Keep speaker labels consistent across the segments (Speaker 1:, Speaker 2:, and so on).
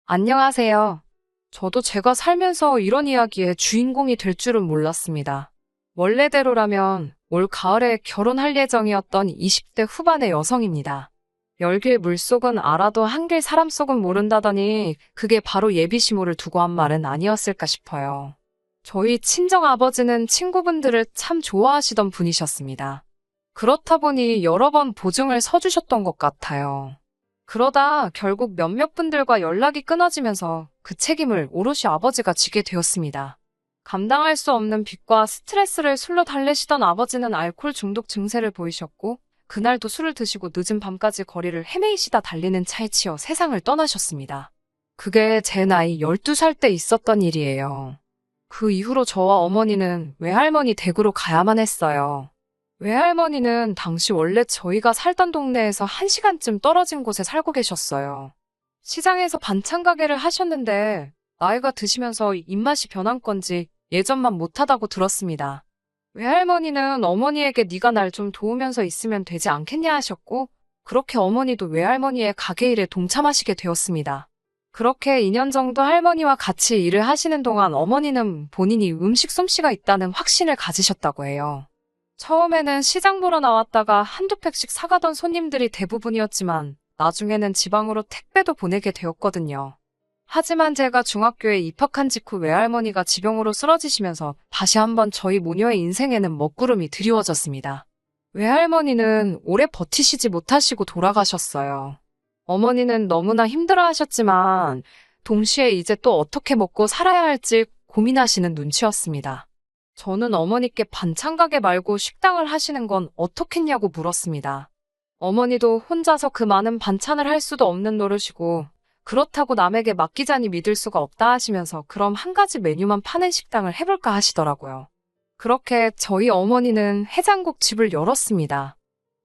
Speaker 1: 안녕하세요. 저도 제가 살면서 이런 이야기의 주인공이 될 줄은 몰랐습니다. 원래대로라면 올 가을에 결혼할 예정이었던 20대 후반의 여성입니다. 열길 물속은 알아도 한길 사람 속은 모른다더니 그게 바로 예비시모를 두고 한 말은 아니었을까 싶어요. 저희 친정아버지는 친구분들을 참 좋아하시던 분이셨습니다. 그렇다 보니 여러 번 보증을 서주셨던 것 같아요. 그러다 결국 몇몇 분들과 연락이 끊어지면서 그 책임을 오롯이 아버지가 지게 되었습니다. 감당할 수 없는 빚과 스트레스를 술로 달래시던 아버지는 알코올 중독 증세를 보이셨고, 그날도 술을 드시고 늦은 밤까지 거리를 헤매이시다 달리는 차에 치여 세상을 떠나셨습니다. 그게 제 나이 12살 때 있었던 일이에요. 그 이후로 저와 어머니는 외할머니 댁으로 가야만 했어요. 외할머니는 당시 원래 저희가 살던 동네에서 1시간쯤 떨어진 곳에 살고 계셨어요. 시장에서 반찬 가게를 하셨는데 나이가 드시면서 입맛이 변한 건지 예전만 못하다고 들었습니다. 외할머니는 어머니에게 네가 날 좀 도우면서 있으면 되지 않겠냐 하셨고, 그렇게 어머니도 외할머니의 가게 일에 동참하시게 되었습니다. 그렇게 2년 정도 할머니와 같이 일을 하시는 동안 어머니는 본인이 음식 솜씨가 있다는 확신을 가지셨다고 해요. 처음에는 시장 보러 나왔다가 한두 팩씩 사가던 손님들이 대부분이었지만 나중에는 지방으로 택배도 보내게 되었거든요. 하지만 제가 중학교에 입학한 직후 외할머니가 지병으로 쓰러지시면서 다시 한번 저희 모녀의 인생에는 먹구름이 드리워졌습니다. 외할머니는 오래 버티시지 못하시고 돌아가셨어요. 어머니는 너무나 힘들어하셨지만 동시에 이제 또 어떻게 먹고 살아야 할지 고민하시는 눈치였습니다. 저는 어머니께 반찬 가게 말고 식당을 하시는 건 어떻겠냐고 물었습니다. 어머니도 혼자서 그 많은 반찬을 할 수도 없는 노릇이고, 그렇다고 남에게 맡기자니 믿을 수가 없다 하시면서 그럼 한 가지 메뉴만 파는 식당을 해볼까 하시더라고요. 그렇게 저희 어머니는 해장국 집을 열었습니다.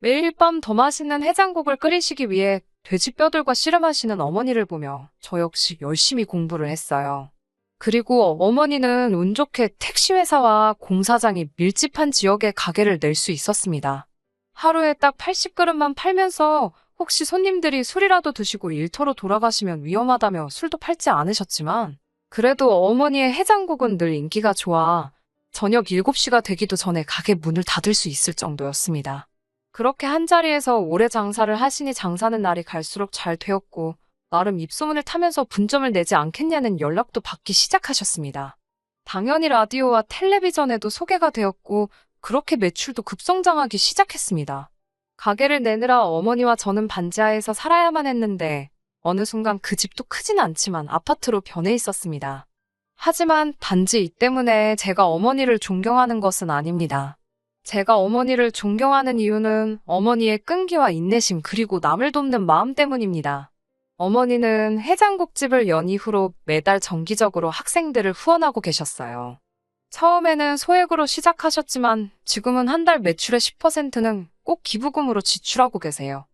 Speaker 1: 매일 밤 더 맛있는 해장국을 끓이시기 위해 돼지뼈들과 씨름하시는 어머니를 보며 저 역시 열심히 공부를 했어요. 그리고 어머니는 운 좋게 택시회사와 공사장이 밀집한 지역에 가게를 낼 수 있었습니다. 하루에 딱 80그릇만 팔면서 혹시 손님들이 술이라도 드시고 일터로 돌아가시면 위험하다며 술도 팔지 않으셨지만, 그래도 어머니의 해장국은 늘 인기가 좋아 저녁 7시가 되기도 전에 가게 문을 닫을 수 있을 정도였습니다. 그렇게 한자리에서 오래 장사를 하시니 장사는 날이 갈수록 잘 되었고, 나름 입소문을 타면서 분점을 내지 않겠냐는 연락도 받기 시작하셨습니다. 당연히 라디오와 텔레비전에도 소개가 되었고, 그렇게 매출도 급성장하기 시작했습니다. 가게를 내느라 어머니와 저는 반지하에서 살아야만 했는데, 어느 순간 그 집도 크진 않지만 아파트로 변해 있었습니다. 하지만 단지 이 때문에 제가 어머니를 존경하는 것은 아닙니다. 제가 어머니를 존경하는 이유는 어머니의 끈기와 인내심 그리고 남을 돕는 마음 때문입니다. 어머니는 해장국집을 연 이후로 매달 정기적으로 학생들을 후원하고 계셨어요. 처음에는 소액으로 시작하셨지만 지금은 한 달 매출의 10%는 꼭 기부금으로 지출하고 계세요.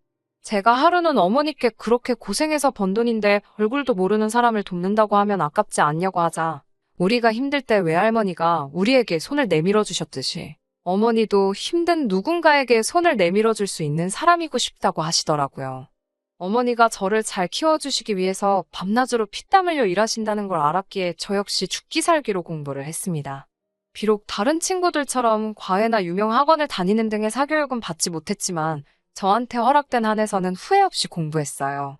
Speaker 1: 제가 하루는 어머니께 그렇게 고생해서 번 돈인데 얼굴도 모르는 사람을 돕는다고 하면 아깝지 않냐고 하자, 우리가 힘들 때 외할머니가 우리에게 손을 내밀어 주셨듯이 어머니도 힘든 누군가에게 손을 내밀어 줄 수 있는 사람이고 싶다고 하시더라고요. 어머니가 저를 잘 키워주시기 위해서 밤낮으로 피땀 흘려 일하신다는 걸 알았기에 저 역시 죽기 살기로 공부를 했습니다. 비록 다른 친구들처럼 과외나 유명 학원을 다니는 등의 사교육은 받지 못했지만 저한테 허락된 한에서는 후회 없이 공부했어요.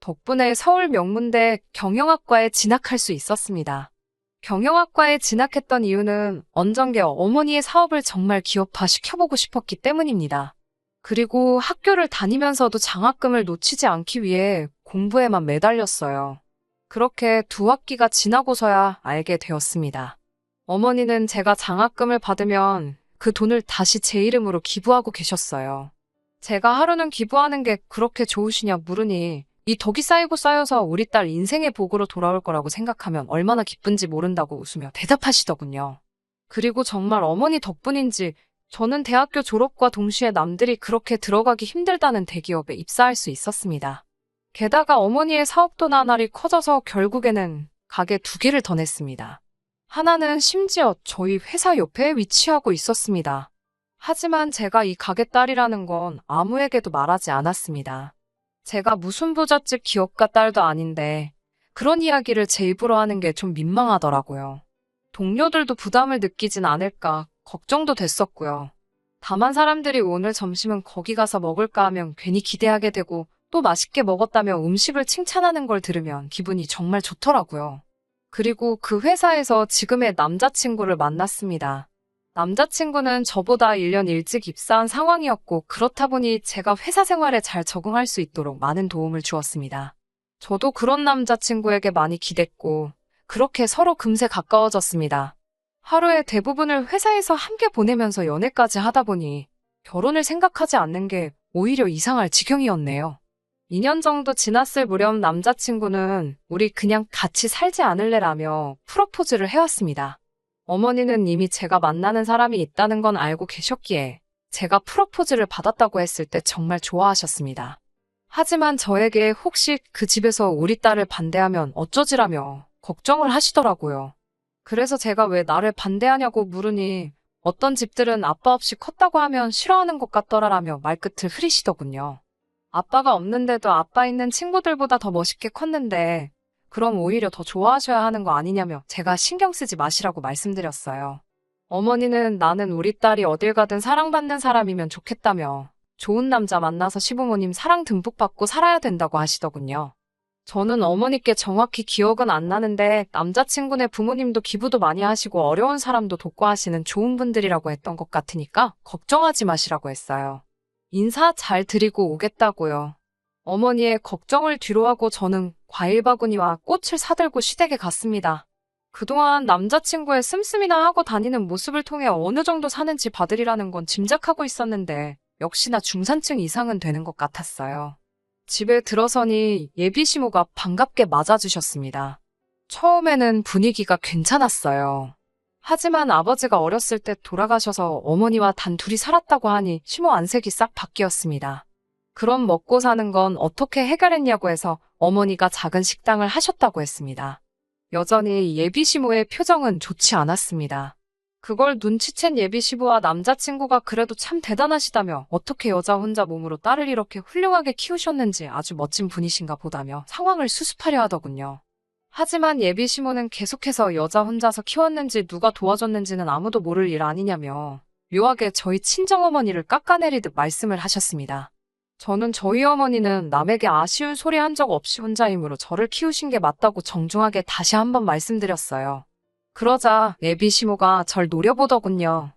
Speaker 1: 덕분에 서울 명문대 경영학과에 진학할 수 있었습니다. 경영학과에 진학했던 이유는 언정계 어머니의 사업을 정말 기업화 시켜보고 싶었기 때문입니다. 그리고 학교를 다니면서도 장학금을 놓치지 않기 위해 공부에만 매달렸어요. 그렇게 2학기가 지나고서야 알게 되었습니다. 어머니는 제가 장학금을 받으면 그 돈을 다시 제 이름으로 기부하고 계셨어요. 제가 하루는 기부하는 게 그렇게 좋으시냐 물으니 이 덕이 쌓이고 쌓여서 우리 딸 인생의 복으로 돌아올 거라고 생각하면 얼마나 기쁜지 모른다고 웃으며 대답하시더군요. 그리고 정말 어머니 덕분인지 저는 대학교 졸업과 동시에 남들이 그렇게 들어가기 힘들다는 대기업에 입사할 수 있었습니다. 게다가 어머니의 사업도 나날이 커져서 결국에는 가게 2개를 더 냈습니다. 하나는 심지어 저희 회사 옆에 위치하고 있었습니다. 하지만 제가 이 가게 딸이라는 건 아무에게도 말하지 않았습니다. 제가 무슨 부잣집 기업가 딸도 아닌데 그런 이야기를 제 입으로 하는 게 좀 민망하더라고요. 동료들도 부담을 느끼진 않을까 걱정도 됐었고요. 다만 사람들이 오늘 점심은 거기 가서 먹을까 하면 괜히 기대하게 되고 또 맛있게 먹었다며 음식을 칭찬하는 걸 들으면 기분이 정말 좋더라고요. 그리고 그 회사에서 지금의 남자친구를 만났습니다. 남자친구는 저보다 1년 일찍 입사한 상황이었고 그렇다 보니 제가 회사 생활에 잘 적응할 수 있도록 많은 도움을 주었습니다. 저도 그런 남자친구에게 많이 기댔고 그렇게 서로 금세 가까워졌습니다. 하루의 대부분을 회사에서 함께 보내면서 연애까지 하다 보니 결혼을 생각하지 않는 게 오히려 이상할 지경이었네요. 2년 정도 지났을 무렵 남자친구는 우리 그냥 같이 살지 않을래라며 프로포즈를 해왔습니다. 어머니는 이미 제가 만나는 사람이 있다는 건 알고 계셨기에 제가 프로포즈를 받았다고 했을 때 정말 좋아하셨습니다. 하지만 저에게 혹시 그 집에서 우리 딸을 반대하면 어쩌지라며 걱정을 하시더라고요. 그래서 제가 왜 나를 반대하냐고 물으니 어떤 집들은 아빠 없이 컸다고 하면 싫어하는 것 같더라라며 말끝을 흐리시더군요. 아빠가 없는데도 아빠 있는 친구들보다 더 멋있게 컸는데 그럼 오히려 더 좋아하셔야 하는 거 아니냐며 제가 신경 쓰지 마시라고 말씀드렸어요. 어머니는 나는 우리 딸이 어딜 가든 사랑받는 사람이면 좋겠다며 좋은 남자 만나서 시부모님 사랑 듬뿍 받고 살아야 된다고 하시더군요. 저는 어머니께 정확히 기억은 안 나는데 남자친구네 부모님도 기부도 많이 하시고 어려운 사람도 돕고 하시는 좋은 분들이라고 했던 것 같으니까 걱정하지 마시라고 했어요. 인사 잘 드리고 오겠다고요. 어머니의 걱정을 뒤로하고 저는 과일 바구니와 꽃을 사들고 시댁에 갔습니다. 그동안 남자친구의 씀씀이나 하고 다니는 모습을 통해 어느 정도 사는지 봐드리라는 건 짐작하고 있었는데 역시나 중산층 이상은 되는 것 같았어요. 집에 들어서니 예비 시모가 반갑게 맞아주셨습니다. 처음에는 분위기가 괜찮았어요. 하지만 아버지가 어렸을 때 돌아가셔서 어머니와 단 둘이 살았다고 하니 시모 안색이 싹 바뀌었습니다. 그럼 먹고 사는 건 어떻게 해결했냐고 해서 어머니가 작은 식당을 하셨다고 했습니다. 여전히 예비 시모의 표정은 좋지 않았습니다. 그걸 눈치챈 예비 시부와 남자친구가 그래도 참 대단하시다며 어떻게 여자 혼자 몸으로 딸을 이렇게 훌륭하게 키우셨는지 아주 멋진 분이신가 보다며 상황을 수습하려 하더군요. 하지만 예비 시모는 계속해서 여자 혼자서 키웠는지 누가 도와줬는지는 아무도 모를 일 아니냐며 묘하게 저희 친정어머니를 깎아내리듯 말씀을 하셨습니다. 저는 저희 어머니는 남에게 아쉬운 소리 한 적 없이 혼자이므로 저를 키우신 게 맞다고 정중하게 다시 한번 말씀드렸어요. 그러자 예비 시모가 절 노려보더군요.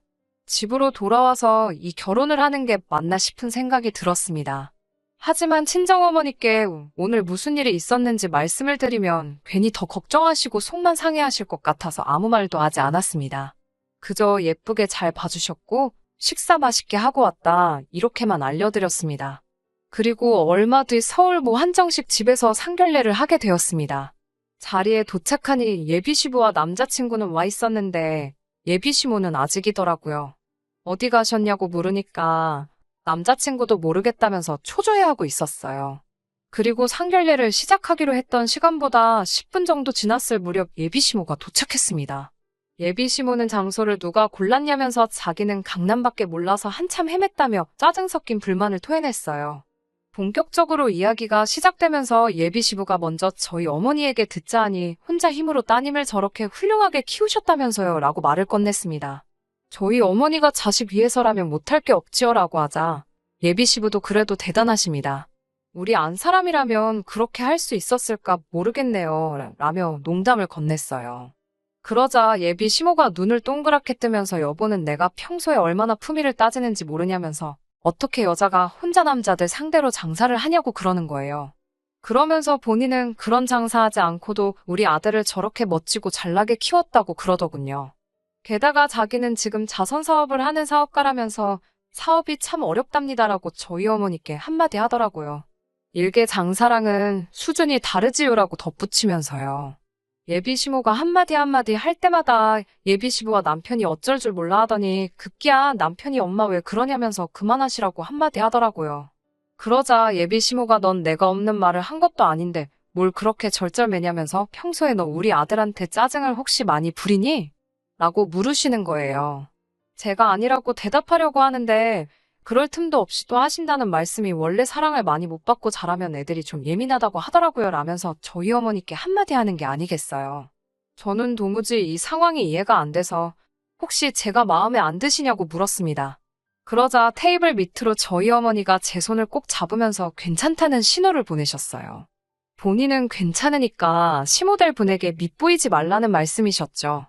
Speaker 1: 집으로 돌아와서 이 결혼을 하는 게 맞나 싶은 생각이 들었습니다. 하지만 친정어머니께 오늘 무슨 일이 있었는지 말씀을 드리면 괜히 더 걱정하시고 속만 상해하실 것 같아서 아무 말도 하지 않았습니다. 그저 예쁘게 잘 봐주셨고 식사 맛있게 하고 왔다 이렇게만 알려드렸습니다. 그리고 얼마 뒤 서울 모 한정식 집에서 상견례를 하게 되었습니다. 자리에 도착하니 예비시부와 남자친구는 와 있었는데 예비시모는 아직이더라고요. 어디 가셨냐고 물으니까 남자친구도 모르겠다면서 초조해하고 있었어요. 그리고 상견례를 시작하기로 했던 시간보다 10분 정도 지났을 무렵 예비시모가 도착했습니다. 예비시모는 장소를 누가 골랐냐면서 자기는 강남밖에 몰라서 한참 헤맸다며 짜증 섞인 불만을 토해냈어요. 본격적으로 이야기가 시작되면서 예비시부가 먼저 저희 어머니에게 듣자 하니 혼자 힘으로 따님을 저렇게 훌륭하게 키우셨다면서요 라고 말을 건넸습니다. 저희 어머니가 자식 위해서라면 못할 게 없지요 라고 하자 예비시부도 그래도 대단하십니다. 우리 안 사람이라면 그렇게 할 수 있었을까 모르겠네요 라며 농담을 건넸어요. 그러자 예비 시모가 눈을 동그랗게 뜨면서 여보는 내가 평소에 얼마나 품위를 따지는지 모르냐면서 어떻게 여자가 혼자 남자들 상대로 장사를 하냐고 그러는 거예요. 그러면서 본인은 그런 장사하지 않고도 우리 아들을 저렇게 멋지고 잘나게 키웠다고 그러더군요. 게다가 자기는 지금 자선 사업을 하는 사업가라면서 사업이 참 어렵답니다라고 저희 어머니께 한마디 하더라고요. 일개 장사랑은 수준이 다르지요라고 덧붙이면서요. 예비시모가 한마디 한마디 할 때마다 예비시부와 남편이 어쩔 줄 몰라 하더니 급기야 남편이 엄마 왜 그러냐면서 그만하시라고 한마디 하더라고요. 그러자 예비시모가 넌 내가 없는 말을 한 것도 아닌데 뭘 그렇게 절절매냐면서 평소에 너 우리 아들한테 짜증을 혹시 많이 부리니? 라고 물으시는 거예요. 제가 아니라고 대답하려고 하는데 그럴 틈도 없이 또 하신다는 말씀이 원래 사랑을 많이 못 받고 자라면 애들이 좀 예민하다고 하더라고요 라면서 저희 어머니께 한마디 하는 게 아니겠어요. 저는 도무지 이 상황이 이해가 안 돼서 혹시 제가 마음에 안 드시냐고 물었습니다. 그러자 테이블 밑으로 저희 어머니가 제 손을 꼭 잡으면서 괜찮다는 신호를 보내셨어요. 본인은 괜찮으니까 시모델 분에게 밉보이지 말라는 말씀이셨죠.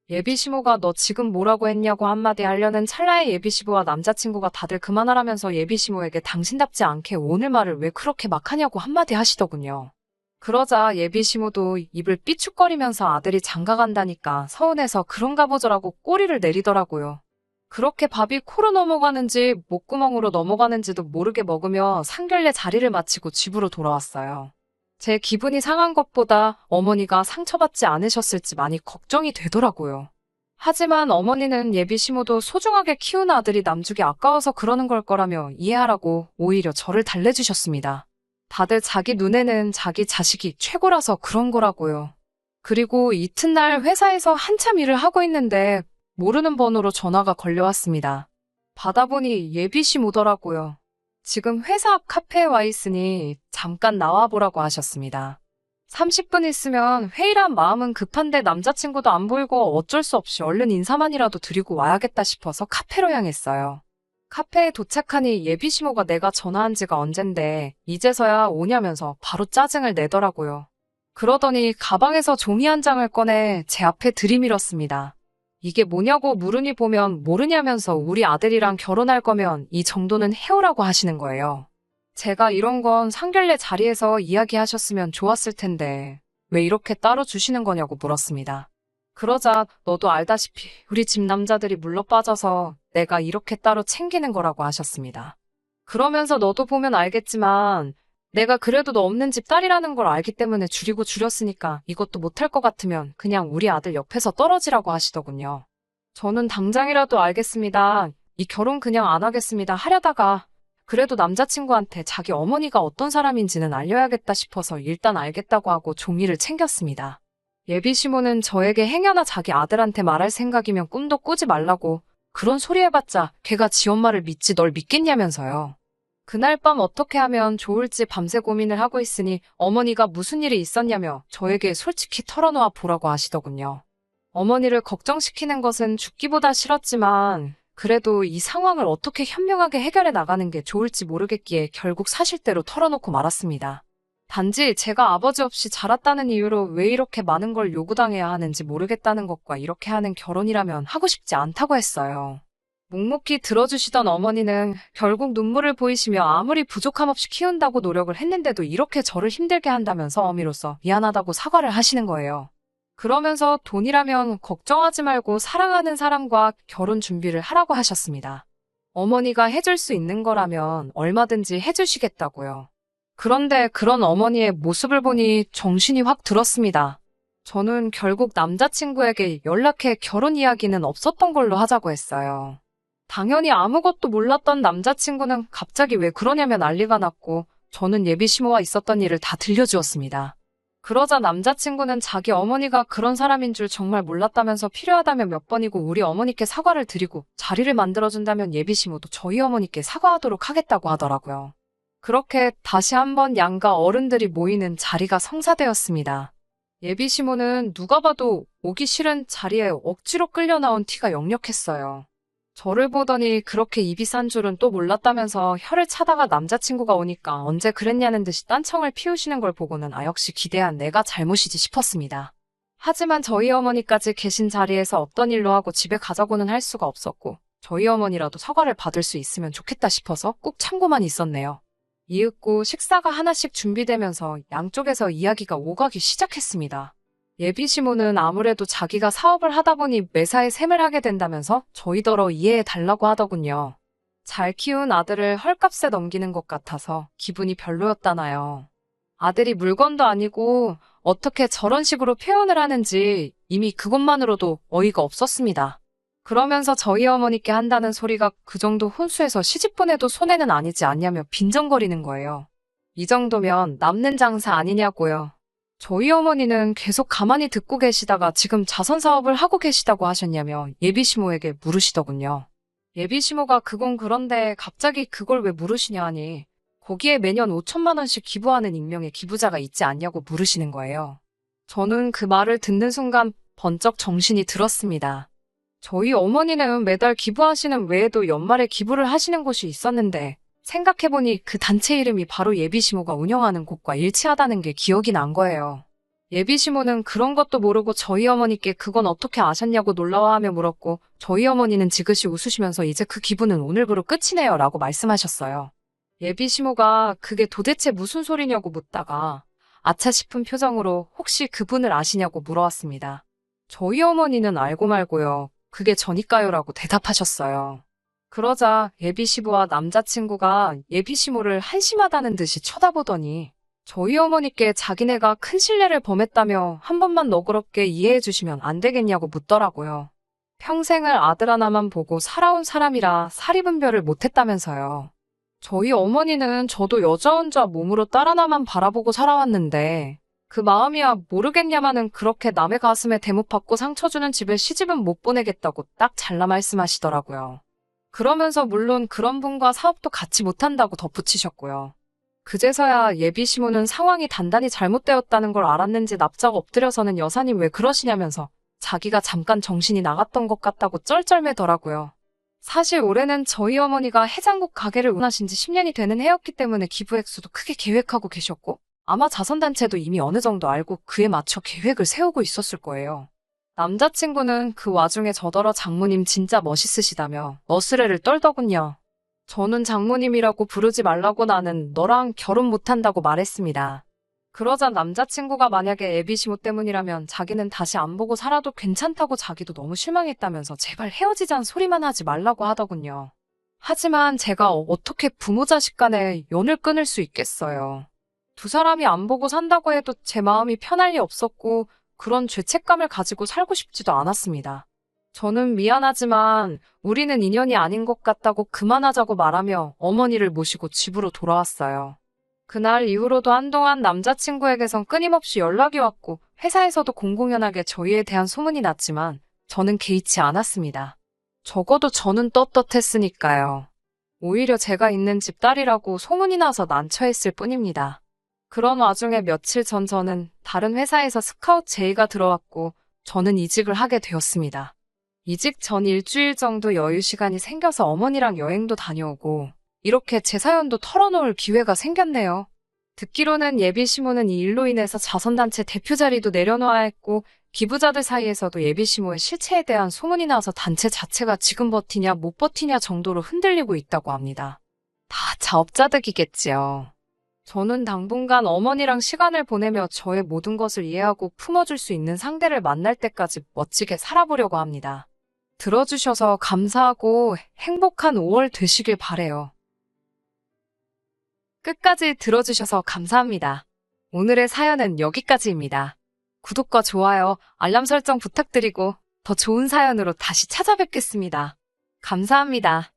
Speaker 1: 예비시모가 너 지금 뭐라고 했냐고 한마디 하려는 찰나에 예비시모와 남자친구가 다들 그만하라면서 예비시모에게 당신답지 않게 오늘 말을 왜 그렇게 막 하냐고 한마디 하시더군요. 그러자 예비시모도 입을 삐죽거리면서 아들이 장가간다니까 서운해서 그런가 보죠라고 꼬리를 내리더라고요. 그렇게 밥이 코로 넘어가는지 목구멍으로 넘어가는지도 모르게 먹으며 상견례 자리를 마치고 집으로 돌아왔어요. 제 기분이 상한 것보다 어머니가 상처받지 않으셨을지 많이 걱정이 되더라고요. 하지만 어머니는 예비시모도 소중하게 키운 아들이 남주기 아까워서 그러는 걸 거라며 이해하라고 오히려 저를 달래주셨습니다. 다들 자기 눈에는 자기 자식이 최고라서 그런 거라고요. 그리고 이튿날 회사에서 한참 일을 하고 있는데 모르는 번호로 전화가 걸려왔습니다. 받아보니 예비시모더라고요. 지금 회사 앞 카페에 와 있으니 잠깐 나와보라고 하셨습니다. 30분 있으면 회의란 마음은 급한데 남자친구도 안 보이고 어쩔 수 없이 얼른 인사만이라도 드리고 와야겠다 싶어서 카페로 향했어요. 카페에 도착하니 예비시모가 내가 전화한 지가 언젠데 이제서야 오냐면서 바로 짜증을 내더라고요. 그러더니 가방에서 종이 한 장을 꺼내 제 앞에 들이밀었습니다. 이게 뭐냐고 물으니 보면 모르냐면서 우리 아들이랑 결혼할 거면 이 정도는 해오라고 하시는 거예요. 제가 이런 건 상견례 자리에서 이야기하셨으면 좋았을 텐데 왜 이렇게 따로 주시는 거냐고 물었습니다. 그러자 너도 알다시피 우리 집 남자들이 물러 빠져서 내가 이렇게 따로 챙기는 거라고 하셨습니다. 그러면서 너도 보면 알겠지만 내가 그래도 너 없는 집 딸이라는 걸 알기 때문에 줄이고 줄였으니까 이것도 못할 것 같으면 그냥 우리 아들 옆에서 떨어지라고 하시더군요. 저는 당장이라도 알겠습니다. 이 결혼 그냥 안 하겠습니다 하려다가 그래도 남자친구한테 자기 어머니가 어떤 사람인지는 알려야겠다 싶어서 일단 알겠다고 하고 종이를 챙겼습니다. 예비시모는 저에게 행여나 자기 아들한테 말할 생각이면 꿈도 꾸지 말라고 그런 소리 해봤자 걔가 지 엄마를 믿지 널 믿겠냐면서요. 그날 밤 어떻게 하면 좋을지 밤새 고민을 하고 있으니 어머니가 무슨 일이 있었냐며 저에게 솔직히 털어놓아 보라고 하시더군요. 어머니를 걱정시키는 것은 죽기보다 싫었지만 그래도 이 상황을 어떻게 현명하게 해결해 나가는 게 좋을지 모르겠기에 결국 사실대로 털어놓고 말았습니다. 단지 제가 아버지 없이 자랐다는 이유로 왜 이렇게 많은 걸 요구당해야 하는지 모르겠다는 것과 이렇게 하는 결혼이라면 하고 싶지 않다고 했어요. 묵묵히 들어주시던 어머니는 결국 눈물을 보이시며 아무리 부족함 없이 키운다고 노력을 했는데도 이렇게 저를 힘들게 한다면서 어미로서 미안하다고 사과를 하시는 거예요. 그러면서 돈이라면 걱정하지 말고 사랑하는 사람과 결혼 준비를 하라고 하셨습니다. 어머니가 해줄 수 있는 거라면 얼마든지 해주시겠다고요. 그런데 그런 어머니의 모습을 보니 정신이 확 들었습니다. 저는 결국 남자친구에게 연락해 결혼 이야기는 없었던 걸로 하자고 했어요. 당연히 아무것도 몰랐던 남자친구는 갑자기 왜 그러냐며 난리가 났고 저는 예비시모와 있었던 일을 다 들려주었습니다. 그러자 남자친구는 자기 어머니가 그런 사람인 줄 정말 몰랐다면서 필요하다면 몇 번이고 우리 어머니께 사과를 드리고 자리를 만들어준다면 예비시모도 저희 어머니께 사과하도록 하겠다고 하더라고요. 그렇게 다시 한번 양가 어른들이 모이는 자리가 성사되었습니다. 예비시모는 누가 봐도 오기 싫은 자리에 억지로 끌려 나온 티가 역력했어요. 저를 보더니 그렇게 입이 싼 줄은 또 몰랐다면서 혀를 차다가 남자친구가 오니까 언제 그랬냐는 듯이 딴청을 피우시는 걸 보고는 아 역시 기대한 내가 잘못이지 싶었습니다. 하지만 저희 어머니까지 계신 자리에서 없던 일로 하고 집에 가자고는 할 수가 없었고 저희 어머니라도 사과를 받을 수 있으면 좋겠다 싶어서 꾹 참고만 있었네요. 이윽고 식사가 하나씩 준비되면서 양쪽에서 이야기가 오가기 시작했습니다. 예비시모는 아무래도 자기가 사업을 하다 보니 매사에 샘을 하게 된다면서 저희더러 이해해 달라고 하더군요. 잘 키운 아들을 헐값에 넘기는 것 같아서 기분이 별로였다나요. 아들이 물건도 아니고 어떻게 저런 식으로 표현을 하는지 이미 그것만으로도 어이가 없었습니다. 그러면서 저희 어머니께 한다는 소리가 그 정도 혼수해서 시집 보내도 손해는 아니지 않냐며 빈정거리는 거예요. 이 정도면 남는 장사 아니냐고요. 저희 어머니는 계속 가만히 듣고 계시다가 지금 자선 사업을 하고 계시다고 하셨냐며 예비시모에게 물으시더군요. 예비시모가 그건 그런데 갑자기 그걸 왜 물으시냐니. 거기에 매년 5천만 원씩 기부하는 익명의 기부자가 있지 않냐고 물으시는 거예요. 저는 그 말을 듣는 순간 번쩍 정신이 들었습니다. 저희 어머니는 매달 기부하시는 외에도 연말에 기부를 하시는 곳이 있었는데 생각해보니 그 단체 이름이 바로 예비시모가 운영하는 곳과 일치하다는 게 기억이 난 거예요. 예비시모는 그런 것도 모르고 저희 어머니께 그건 어떻게 아셨냐고 놀라워하며 물었고 저희 어머니는 지그시 웃으시면서 이제 그 기부는 오늘부로 끝이네요 라고 말씀하셨어요. 예비시모가 그게 도대체 무슨 소리냐고 묻다가 아차 싶은 표정으로 혹시 그분을 아시냐고 물어왔습니다. 저희 어머니는 알고 말고요. 그게 저니까요라고 대답하셨어요. 그러자 예비시부와 남자친구가 예비시모를 한심하다는 듯이 쳐다보더니 저희 어머니께 자기네가 큰 실례를 범했다며 한 번만 너그럽게 이해해 주시면 안 되겠냐고 묻더라고요. 평생을 아들 하나만 보고 살아온 사람이라 사리분별을 못했다면서요. 저희 어머니는 저도 여자 혼자 몸으로 딸 하나만 바라보고 살아왔는데 그 마음이야 모르겠냐마는 그렇게 남의 가슴에 대못 박고 상처 주는 집에 시집은 못 보내겠다고 딱 잘라 말씀하시더라고요. 그러면서 물론 그런 분과 사업도 같이 못한다고 덧붙이셨고요. 그제서야 예비시모는 상황이 단단히 잘못되었다는 걸 알았는지 납작 엎드려서는 여사님 왜 그러시냐면서 자기가 잠깐 정신이 나갔던 것 같다고 쩔쩔매더라고요. 사실 올해는 저희 어머니가 해장국 가게를 운하신 지 10년이 되는 해였기 때문에 기부 액수도 크게 계획하고 계셨고 아마 자선단체도 이미 어느 정도 알고 그에 맞춰 계획을 세우고 있었을 거예요. 남자친구는 그 와중에 저더러 장모님 진짜 멋있으시다며 너스레를 떨더군요. 저는 장모님이라고 부르지 말라고 나는 너랑 결혼 못한다고 말했습니다. 그러자 남자친구가 만약에 예비시모 때문이라면 자기는 다시 안 보고 살아도 괜찮다고 자기도 너무 실망했다면서 제발 헤어지자는 소리만 하지 말라고 하더군요. 하지만 제가 어떻게 부모 자식 간에 연을 끊을 수 있겠어요. 두 사람이 안 보고 산다고 해도 제 마음이 편할 리 없었고 그런 죄책감을 가지고 살고 싶지도 않았습니다. 저는 미안하지만 우리는 인연이 아닌 것 같다고 그만하자고 말하며 어머니를 모시고 집으로 돌아왔어요. 그날 이후로도 한동안 남자친구에게선 끊임없이 연락이 왔고 회사에서도 공공연하게 저희에 대한 소문이 났지만 저는 개의치 않았습니다. 적어도 저는 떳떳했으니까요. 오히려 제가 있는 집 딸이라고 소문이 나서 난처했을 뿐입니다. 그런 와중에 며칠 전 저는 다른 회사에서 스카우트 제의가 들어왔고 저는 이직을 하게 되었습니다. 이직 전 일주일 정도 여유 시간이 생겨서 어머니랑 여행도 다녀오고 이렇게 제 사연도 털어놓을 기회가 생겼네요. 듣기로는 예비시모는 이 일로 인해서 자선단체 대표 자리도 내려놓아야 했고 기부자들 사이에서도 예비시모의 실체에 대한 소문이 나서 단체 자체가 지금 버티냐 못 버티냐 정도로 흔들리고 있다고 합니다. 다 자업자득이겠지요. 저는 당분간 어머니랑 시간을 보내며 저의 모든 것을 이해하고 품어줄 수 있는 상대를 만날 때까지 멋지게 살아보려고 합니다. 들어주셔서 감사하고 행복한 5월 되시길 바래요. 끝까지 들어주셔서 감사합니다. 오늘의 사연은 여기까지입니다. 구독과 좋아요, 알람 설정 부탁드리고 더 좋은 사연으로 다시 찾아뵙겠습니다. 감사합니다.